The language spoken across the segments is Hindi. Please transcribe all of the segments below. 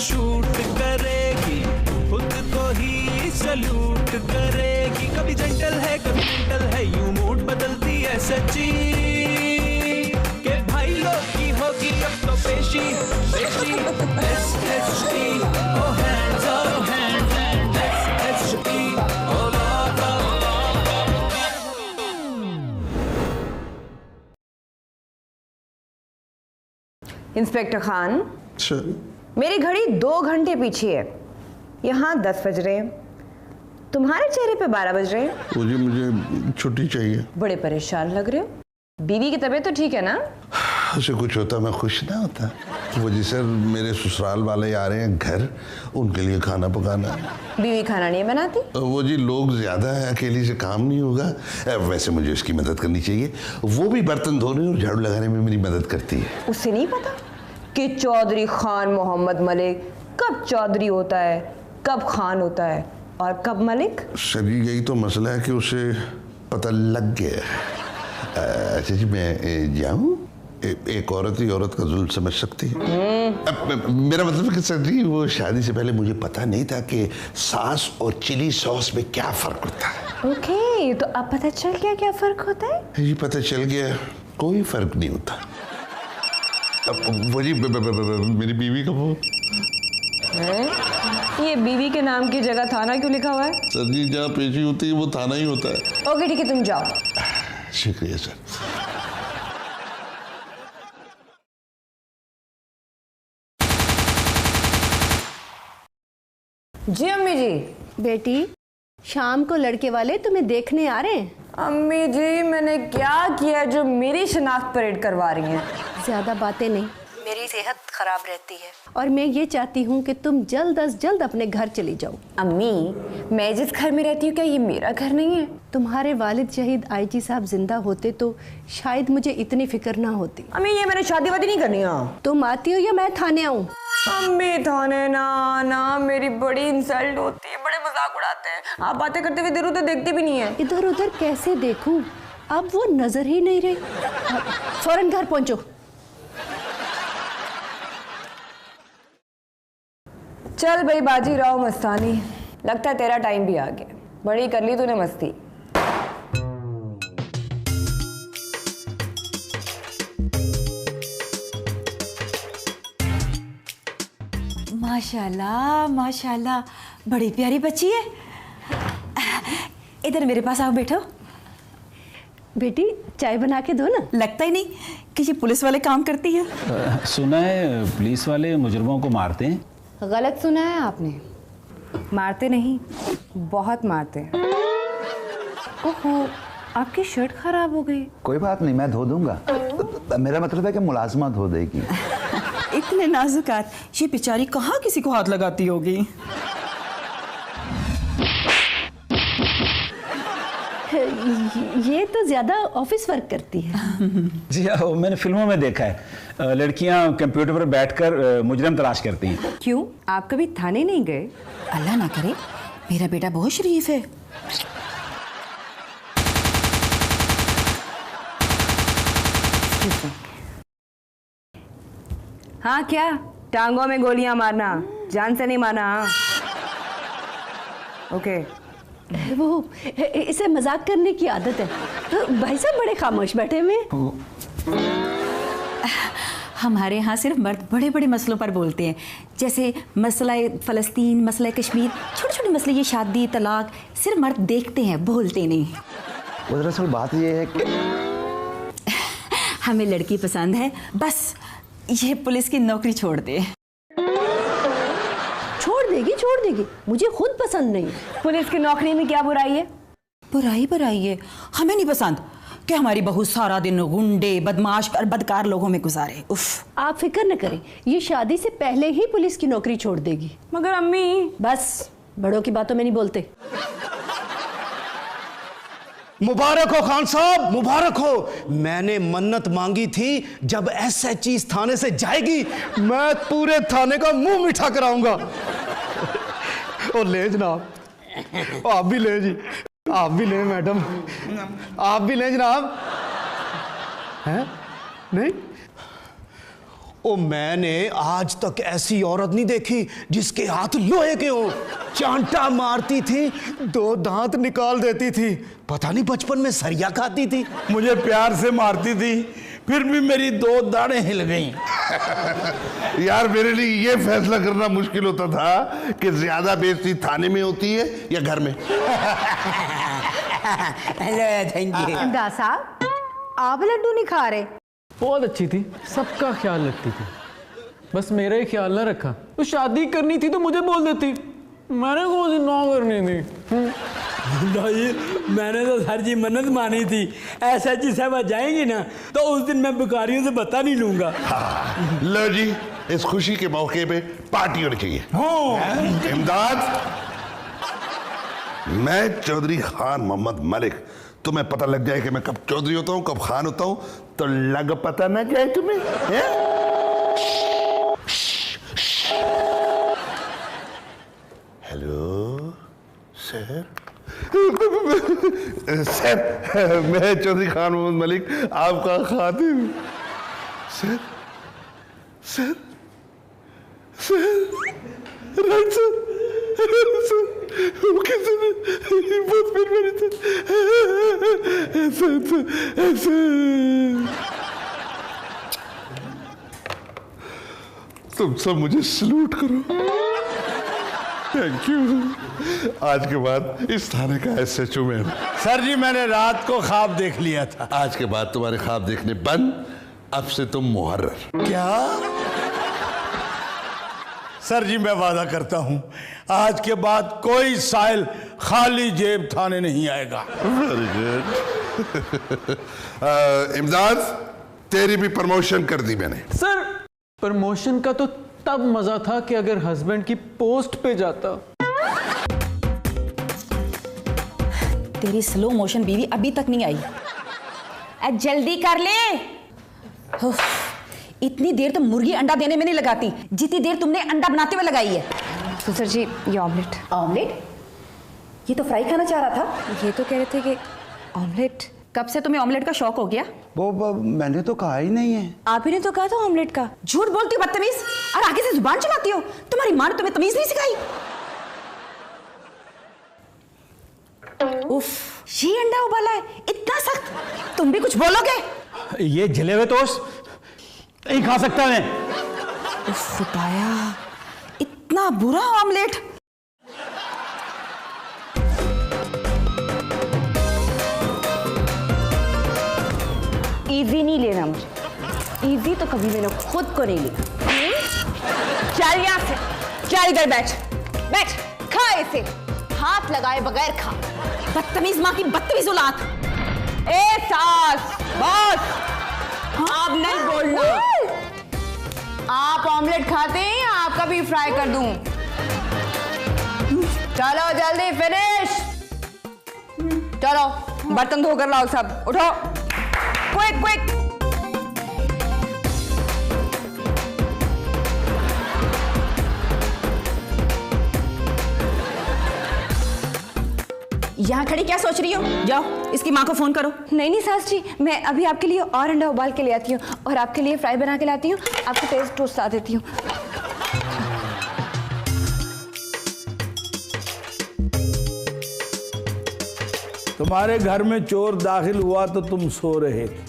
शूट करेगी, खुद को ही सल्यूट करेगी। कभी जेंटल है कभी मेंटल है, यूं मूड बदलती है सच्ची के भाई लोग की होगी अब तो पेशी पेशी। SHE ओ hands up hands and SHE ओ lock up। इंस्पेक्टर खान, मेरी घड़ी 2 घंटे पीछे है, यहाँ 10 बज रहे हैं, तुम्हारे चेहरे पे 12 बज रहे हैं। जी मुझे छुट्टी चाहिए। बड़े परेशान लग रहे हो, बीवी की तबीयत तो ठीक है ना? उसे कुछ होता मैं खुश ना होता। वो जी सर, मेरे ससुराल वाले आ रहे हैं घर, उनके लिए खाना पकाना है। बीवी खाना नहीं बनाती? वो जी लोग ज्यादा है, अकेली से काम नहीं होगा। वैसे मुझे उसकी मदद करनी चाहिए, वो भी बर्तन धोने और झाड़ू लगाने में मेरी मदद करती है। उसे नहीं पता कि चौधरी खान मोहम्मद मलिक कब चौधरी होता है, कब खान होता है और कब मलिक? सर यही तो मसला है कि उसे पता लग गया। अच्छा जी मैं जाऊँ? एक औरत ही औरत का जुल्म समझ सकती है। मेरा मतलब है कि सर जी वो शादी से पहले मुझे पता नहीं था कि सास और चिली सॉस में क्या फर्क होता है। ओके, तो अब पता चल गया क्या फर्क होता है? जी पता चल गया, कोई फर्क नहीं होता। वो जी मेरी बीवी का वो ये बीवी के नाम की जगह थाना क्यों लिखा हुआ है? सर जी जहाँ पेशी होती है वो थाना ही होता है। ओके ठीक है, तुम जाओ। शुक्रिया सर। जी अम्मी जी। बेटी, शाम को लड़के वाले तुम्हें देखने आ रहे हैं। अम्मी जी मैंने क्या किया जो मेरी शनाख्त परेड करवा रही हैं? ज्यादा बातें नहीं, मेरी सेहत खराब रहती है और मैं ये चाहती हूँ कि तुम जल्द अज जल्द अपने घर चली जाओ। अम्मी, मैं जिस घर में रहती हूँ क्या ये मेरा घर नहीं है? तुम्हारे वालिद शहीद IG साहब जिंदा होते तो शायद मुझे इतनी फिक्र ना होती। अम्मी ये मैंने शादी वादी नहीं करनी है। तुम आती हो या मैं थाने आऊँ? अम्मी थाने ना ना, मेरी बड़ी इंसल्ट होती है, बड़े मजाक उड़ाते हैं। आप बातें करते हुए इधर उधर देखते भी नहीं है। इधर उधर कैसे देखूं, अब वो नजर ही नहीं रही। फौरन घर पहुंचो। चल भाई बाजी राव मस्तानी, लगता है तेरा टाइम भी आ गया। बड़ी कर ली तूने मस्ती। माशाल्लाह माशाल्लाह, बड़ी प्यारी बच्ची है। इधर मेरे पास आओ, बैठो। बेटी चाय बना के दो ना। लगता ही नहीं कि ये पुलिस वाले काम करती है। सुना है पुलिस वाले मुजरिमों को मारते हैं। गलत सुना है आपने, मारते नहीं, बहुत मारते हैं। ओहो, आपकी शर्ट खराब हो गई। कोई बात नहीं, मैं धो दूंगा। मेरा मतलब है कि मुलाजमा धो देगी। इतने नाजुक हाथ, ये बेचारी कहाँ किसी को हाथ लगाती होगी। ये तो ज्यादा ऑफिस वर्क करती है। जी हाँ, मैंने फिल्मों में देखा है, लड़कियां कंप्यूटर पर बैठकर मुजरिम तलाश करती हैं। क्यों, आप कभी थाने नहीं गए? अल्लाह ना करे, मेरा बेटा बहुत शरीफ है। हाँ क्या, टांगों में गोलियां मारना, जान से नहीं मारना। ओके। वो इसे मजाक करने की आदत है। तो भाई साहब बड़े खामोश बैठे हुए। हमारे यहाँ सिर्फ मर्द बड़े बड़े मसलों पर बोलते हैं, जैसे मसला फ़लस्तीन, मसला कश्मीर, छोटे छोटे मसले, ये शादी तलाक, सिर्फ मर्द देखते हैं, बोलते नहीं। वो दरअसल बात ये है कि हमें लड़की पसंद है, बस ये पुलिस की नौकरी छोड़ दे। छोड़ देगी, मुझे खुद पसंद नहीं। पुलिस की नौकरी में क्या बुराई है? बुराई है, हमें नहीं पसंद कि हमारी बहू सारा दिन गुंडे, बदमाश और बदकार लोगों में गुजारे। उफ। आप फिक्र न करें, ये शादी से पहले ही पुलिस की नौकरी छोड़ देगी। मगर अम्मी। बस, बड़ों की बातों में नहीं बोलते। मुबारक हो खान साहब, मुबारक हो। मैंने मन्नत मांगी थी जब SHE थाने से जाएगी मैं पूरे थाने का मुंह मीठा कराऊंगा। और ले जनाब, आप भी ले जी, आप भी ले मैडम, आप भी ले जनाब। हैं? नहीं ओ मैंने आज तक ऐसी औरत नहीं देखी जिसके हाथ लोहे के हो। चांटा मारती थी, 2 दांत निकाल देती थी, पता नहीं बचपन में सरिया खाती थी। मुझे प्यार से मारती थी, फिर भी मेरी 2 दाढ़ें हिल गईं। यार मेरे लिए ये फैसला करना मुश्किल होता था कि ज्यादा बेइज्जती थाने में होती है या घर में। Thank you. इमदाद साहब, आप लड्डू नहीं खा रहे? बहुत अच्छी थी, सबका ख्याल रखती थी, बस मेरा ही ख्याल ना रखा। तो शादी करनी थी तो मुझे बोल देती, मैंने कौन सी ना करनी थी। मैंने तो सर जी मन्नत मानी थी, SHG साहब जाएंगी ना तो उस दिन मैं भिखारियों से बता नहीं लूंगा। हाँ, लो जी, इस खुशी के मौके पे पार्टी होनी चाहिए। इमदाद, मैं चौधरी खान मोहम्मद मलिक, तुम्हें पता लग जाए कि मैं कब चौधरी होता हूँ कब खान होता हूँ, तो लग पता ना जाए तुम्हें। Hello sir. सर, मैं चौधरी खान मोहम्मद मलिक, आपका खातिन। Sir sir sir right sir, तुम सब मुझे सलूट करो। Thank you. आज के बाद इस थाने का SHO में। सर जी, मैंने रात को ख्वाब देख लिया था। आज के बाद तुम्हारे ख्वाब देखने बंद, अब से तुम मुहर्रर। क्या? सर जी, मैं वादा करता हूं आज के बाद कोई साहिल खाली जेब थाने नहीं आएगा। Very good. इमदाद, तेरी भी प्रमोशन कर दी मैंने। सर, प्रमोशन का तो तब मजा था कि अगर हस्बैंड की पोस्ट पे जाता। तेरी स्लो मोशन बीवी अभी तक नहीं आई। जल्दी कर ले। इतनी देर तो मुर्गी अंडा देने में नहीं लगाती जितनी देर तुमने अंडा बनाते हुए लगाई है। तो सर जी, ये ऑमलेट। ऑमलेट? ये तो फ्राई खाना चाह रहा था। ये तो कह रहे थे कि ऑमलेट। कब से तुम्हें ऑमलेट का शौक हो गया? वो मैंने तो कहा ही नहीं है। आप ही ने तो कहा था ऑमलेट का। झूठ बोलती हो बदतमीज, और आगे से जुबान चलाती हो। तुम्हारी माँ ने तुम्हें तमीज नहीं सिखाई? उफ, ये अंडा उबाला है, इतना सख्त, तुम भी कुछ बोलोगे? ये जले हुए टोस्ट नहीं खा सकता मैं। उफ खुदाया, इतना बुरा ऑमलेट। इजी नहीं लेना मुझे, इजी तो कभी मैंने खुद को नहीं लिया। चल यहाँ से, चल इधर बैठ, बैठ, खा इसे, हाथ लगाए बगैर खा। बदतमीज माँ की बदतमीज औलाद। ए सास, बॉस, आप नहीं बोलना। आप ऑमलेट खाते हैं, आपका भी फ्राई कर दूं। चलो जल्दी फिनिश। चलो बर्तन धोकर लाओ सब, उठो, क्विक क्विक। यहाँ खड़ी क्या सोच रही हो? जाओ इसकी माँ को फोन करो। नहीं नहीं सास जी, मैं अभी आपके लिए और अंडा उबाल के ले आती हूँ और आपके लिए फ्राई बना के लाती हूँ। आपको तेज टोस्ट ला देती हूँ। तुम्हारे घर में चोर दाखिल हुआ तो तुम सो रहे थे,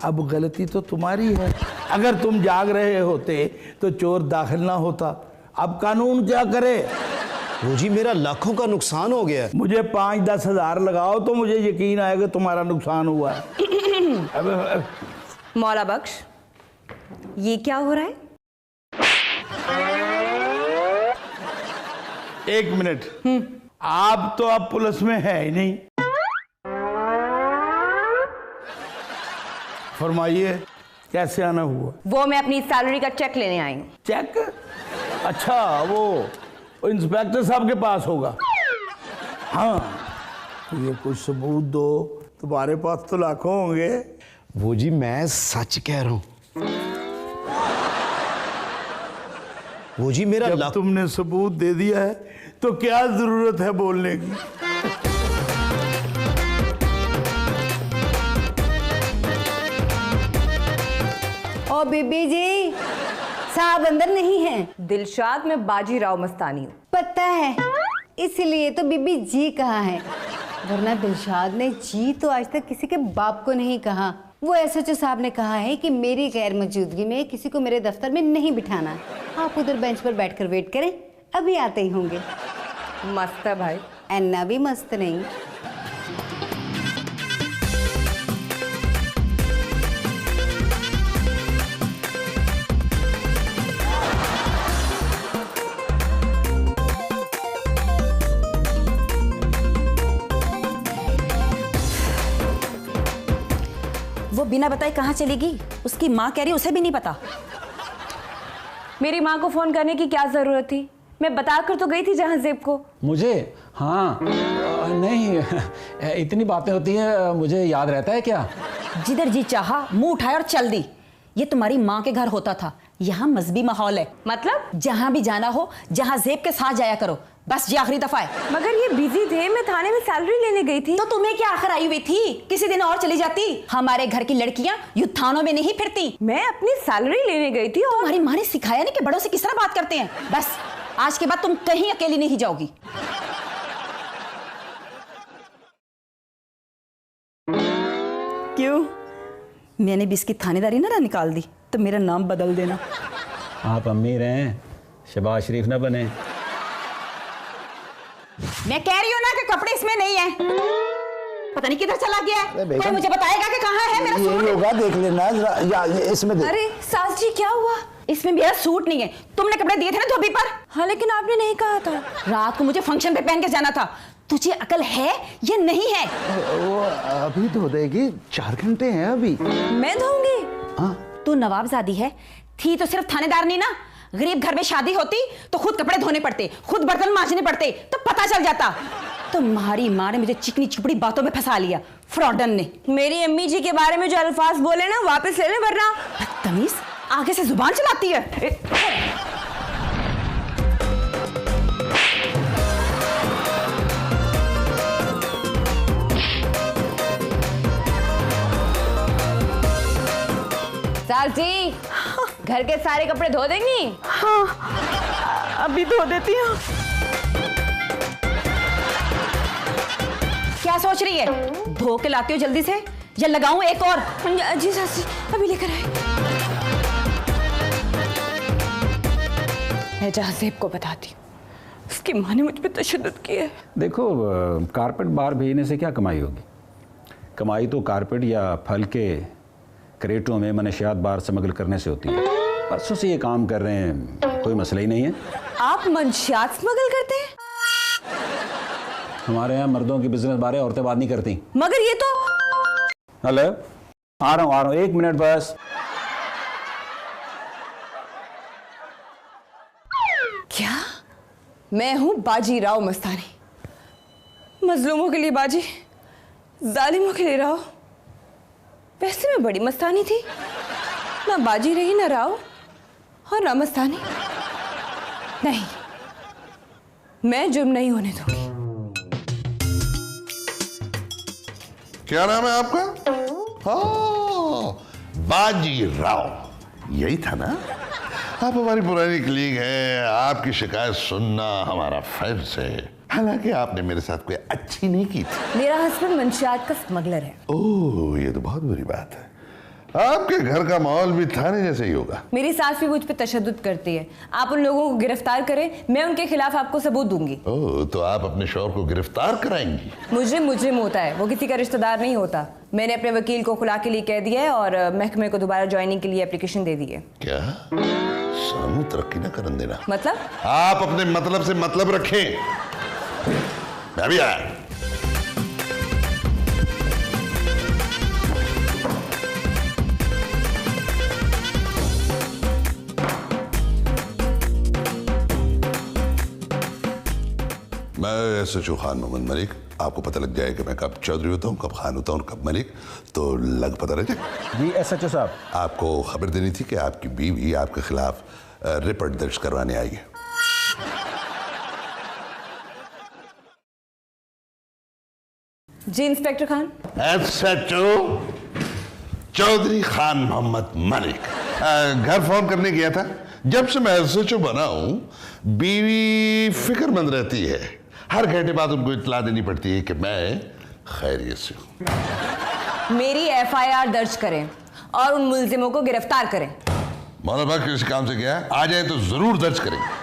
अब गलती तो तुम्हारी है। अगर तुम जाग रहे होते तो चोर दाखिल ना होता। अब कानून क्या करे? वो जी, मेरा लाखों का नुकसान हो गया है। मुझे 5-10 हज़ार लगाओ तो मुझे यकीन आएगा तुम्हारा नुकसान हुआ है। मौला बख्श, ये क्या हो रहा है? एक मिनट, आप तो अब पुलिस में है ही नहीं। फरमाइए, कैसे आना हुआ? वो मैं अपनी सैलरी का चेक लेने आई हूँ। चेक? अच्छा, वो इंस्पेक्टर साहब के पास होगा। हाँ, तो ये कुछ सबूत दो, तुम्हारे पास तो लाखों होंगे। वो जी, मैं सच कह रहा हूँ। वो जी, मेरा जब तुमने सबूत दे दिया है तो क्या जरूरत है बोलने की? ओ बीबी जी, साहब अंदर नहीं है। दिलशाद, मैं बाजीराव मस्तानी हूँ। पता है, इसलिए तो बीबी जी कहा है, वरना दिलशाद ने जी तो आज तक किसी के बाप को नहीं कहा। वो एसएचओ साहब ने कहा है कि मेरी गैर मौजूदगी में किसी को मेरे दफ्तर में नहीं बिठाना। आप उधर बेंच पर बैठकर वेट करें, अभी आते ही होंगे। मस्त है भाई। अन्ना भी मस्त नहीं। वो बिना बताए कहाँ चलेगी? उसकी माँ कह रही उसे भी नहीं पता। मेरी माँ को फोन करने की क्या जरूरत थी? मैं बताकर तो गई थी जहांजेब को। मुझे? हाँ नहीं, इतनी बातें होती हैं, मुझे याद रहता है क्या? जिधर जी चाहा मुंह उठाया और चल दी। ये तुम्हारी माँ के घर होता था, यहाँ मजहबी माहौल है। मतलब? जहाँ भी जाना हो जहांजेब के साथ जाया करो, बस ये आखिरी दफा है। मगर ये बिजी थे, मैं थाने में सैलरी लेने गई थी। तो तुम्हें क्या आखिर आई हुई थी? किसी दिन और चली जाती। हमारे घर की लड़कियां युद्ध थानों में नहीं फिरती। मैं अपनी सैलरी लेने गई थी और तुम्हारी माँ ने सिखाया नहीं कि बड़ों से किस तरह बात करते हैं। बस आज के बाद तुम कहीं अकेली नहीं जाओगी। क्यों? मैंने भी इसकी थानेदारी ना निकाल दी तो मेरा नाम बदल देना। आप अमीर हैं, शहबाज शरीफ ना बने। मैं कह रही हूँ ना कि कपड़े इसमें नहीं है। पता नहीं किधर चला गया है। कोई मुझे बताएगा कि कहाँ है मेरा सूट? ये होगा, देख लेना या इसमें देख। अरे सास जी, क्या हुआ? इसमें मेरा सूट नहीं है। तुमने कपड़े दिए थे ना धोबी पर। हाँ, लेकिन आपने नहीं कहा था। रात को मुझे फंक्शन पे पहन के जाना था। तुझे अकल है या नहीं है? वो अभी धो देगी, 4 घंटे हैं अभी। मैं धोऊंगी? तू नवाबजादी है, थी तो सिर्फ थानेदार नहीं ना। गरीब घर में शादी होती तो खुद कपड़े धोने पड़ते, खुद बर्तन मांजने पड़ते, तो पता चल जाता। तुम्हारी माँ ने मुझे चिकनी चुपड़ी बातों में फंसा लिया, फ्रॉडन ने। मेरी अम्मी जी के बारे में जो अल्फाज बोले ना, वापस ले ले, वरना। बदतमीज, आगे से जुबान चलाती है। सास जी, घर के सारे कपड़े धो देंगी? हाँ, अभी धो देती हूँ। क्या सोच रही है? धो के लाती हो जल्दी से या लगाऊं एक और? जी सास जी, अभी लेकर आए। मैं जहांजेब को बताती हूँ, उसकी माँ ने मुझ पे तशद्दुद किया है। देखो, कारपेट बाहर भेजने से क्या कमाई होगी? कमाई तो कारपेट या फल के क्रेटों में मनशियात बाहर स्मगल करने से होती है। परसों से ये काम कर रहे हैं, कोई मसला ही नहीं है। आप मनशियात स्मगल करते हैं? हमारे यहाँ मर्दों की बिजनेस बारे औरतें बात नहीं करती। मगर ये तो। हेलो, आ रहा हूँ, 1 मिनट बस। क्या? मैं हूं बाजीराव मस्तानी, मजलूमों के लिए बाजी, जालिमों के लिए राव। वैसे मैं बड़ी मस्तानी थी, ना बाजी रही, ना राव और ना मस्तानी। नहीं, मैं जुर्म नहीं होने दूंगी। क्या नाम है आपका? हाँ, बाजीराव, यही था ना? आप हमारी पुरानी कलीग हैं, आपकी शिकायत सुनना हमारा फर्ज है। हालांकि आपने मेरे साथ कोई अच्छी नहीं की थी। मेरा हस्बैंड मंशियात का स्मगलर है। ओह, ये तो बहुत बुरी बात है। आपके घर का माहौल भी थाने जैसे ही होगा। मेरी सास भी मुझ पे तशद्दुद करती है। आप उन लोगों को गिरफ्तार करें, मैं उनके खिलाफ आपको सबूत दूंगी। ओह, तो आप अपने शौहर को गिरफ्तार कराएंगी? मुजरिम होता है, वो किसी का रिश्तेदार नहीं होता। मैंने अपने वकील को खुला के लिए कह दिया है और महकमे को दोबारा ज्वाइनिंग के लिए एप्लीकेशन दे दी है। क्या? सानू तरक्की न करने देना। मतलब? आप अपने मतलब से मतलब रखें। मैं भी आया। मैं एसएचओ खान मोहम्मद मलिक। आपको पता लग जाए कि मैं कब चौधरी होता हूँ, कब खान होता हूँ और कब मलिक, तो लग पता रह जाए। जी एसएचओ साहब, आपको खबर देनी थी कि आपकी बीवी आपके खिलाफ रिपोर्ट दर्ज करवाने आई है। जी इंस्पेक्टर खान। एसएचओ चौधरी खान मोहम्मद मलिक। घर फोन करने गया था, जब से मैं एसएचओ बना हूं, बीवी फिक्रमंद रहती है। हर घंटे बाद उनको इत्तला देनी पड़ती है कि मैं खैरियत से हूं। मेरी एफआईआर दर्ज करें और उन मुल्जिमों को गिरफ्तार करें। मौलाना भाई किसी काम से गया आ जाए तो जरूर दर्ज करेंगे।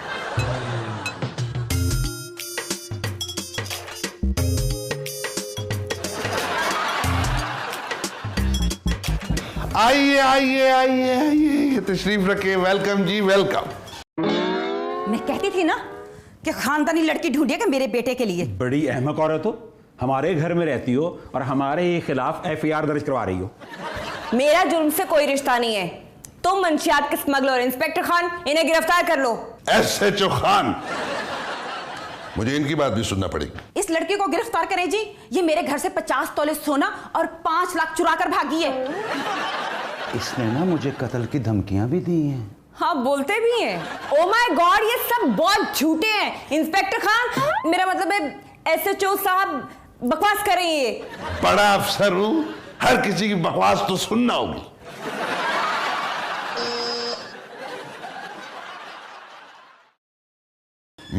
आइए आइए आइए आइए, तशरीफ रखे। वेलकम जी, वेलकम। मैं कहती थी ना कि खानदानी लड़की ढूंढिए कि मेरे बेटे के लिए। बड़ी अहमक औरत हो, हमारे घर में रहती हो और हमारे ही खिलाफ एफआईआर दर्ज करवा रही हो। मेरा जुर्म से कोई रिश्ता नहीं है। तुम मंशियात के स्मगलर इंस्पेक्टर खान, इन्हें गिरफ्तार कर लो। एसएचओ खान, मुझे इनकी बात भी सुनना पड़ेगी। इस लड़की को गिरफ्तार करें जी। ये मेरे घर से 50 तोले सोना और 5 लाख चुरा कर भागी है। इसने ना मुझे कत्ल की धमकियां भी दी हैं। हाँ, बोलते भी हैं। ओ माय गॉड, ये सब बहुत झूठे हैं। इंस्पेक्टर खान, मेरा मतलब है एसएचओ साहब बकवास कर रही है। बड़ा अफसर हूं, हर किसी की बकवास तो सुनना होगी।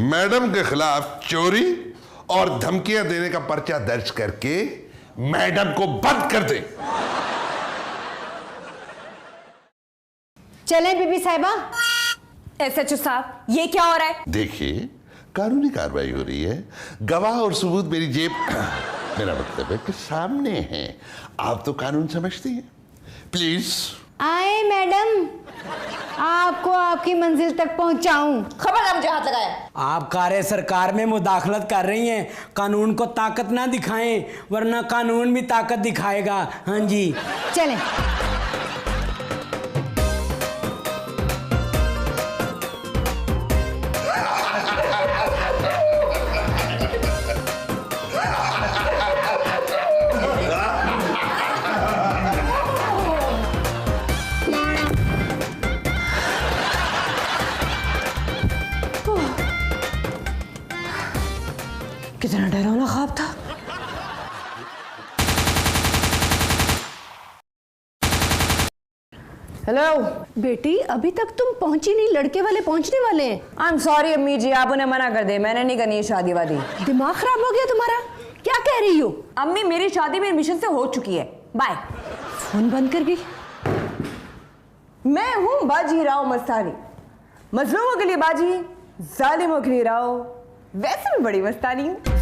मैडम के खिलाफ चोरी और धमकियां देने का पर्चा दर्ज करके मैडम को बंद कर दे। चलें बीबी साहिबा। एसएचओ साहब, ये क्या हो रहा है? देखिए, कानूनी कार्रवाई हो रही है। गवाह और सबूत मेरी जेब मेरा मतलब है कि सामने है। आप तो कानून समझती हैं। प्लीज आए मैडम, आपको आपकी मंजिल तक पहुंचाऊं। खबरदार मुझे हाथ लगाया। आप कार्य सरकार में मुदाखलत कर रही हैं। कानून को ताकत ना दिखाएं, वरना कानून भी ताकत दिखाएगा। हाँ जी, चलें। कितना डरावना ख्वाब था। हेलो बेटी, अभी तक तुम पहुंची नहीं, लड़के वाले पहुंचने वाले हैं। आई एम सॉरी अम्मी जी, आप उन्हें मना कर दे। मैंने नहीं करनी है शादी वादी। दिमाग खराब हो गया तुम्हारा? क्या कह रही हो? अम्मी, मेरी शादी मेरे मिशन से हो चुकी है। बाय। फोन बंद कर गई। मैं हूं बाजी राव मस्तानी, मजलूमों के लिए बाजी, जालिमों के लिए राव। वैसे मैं बड़ी मस्तानी हूं।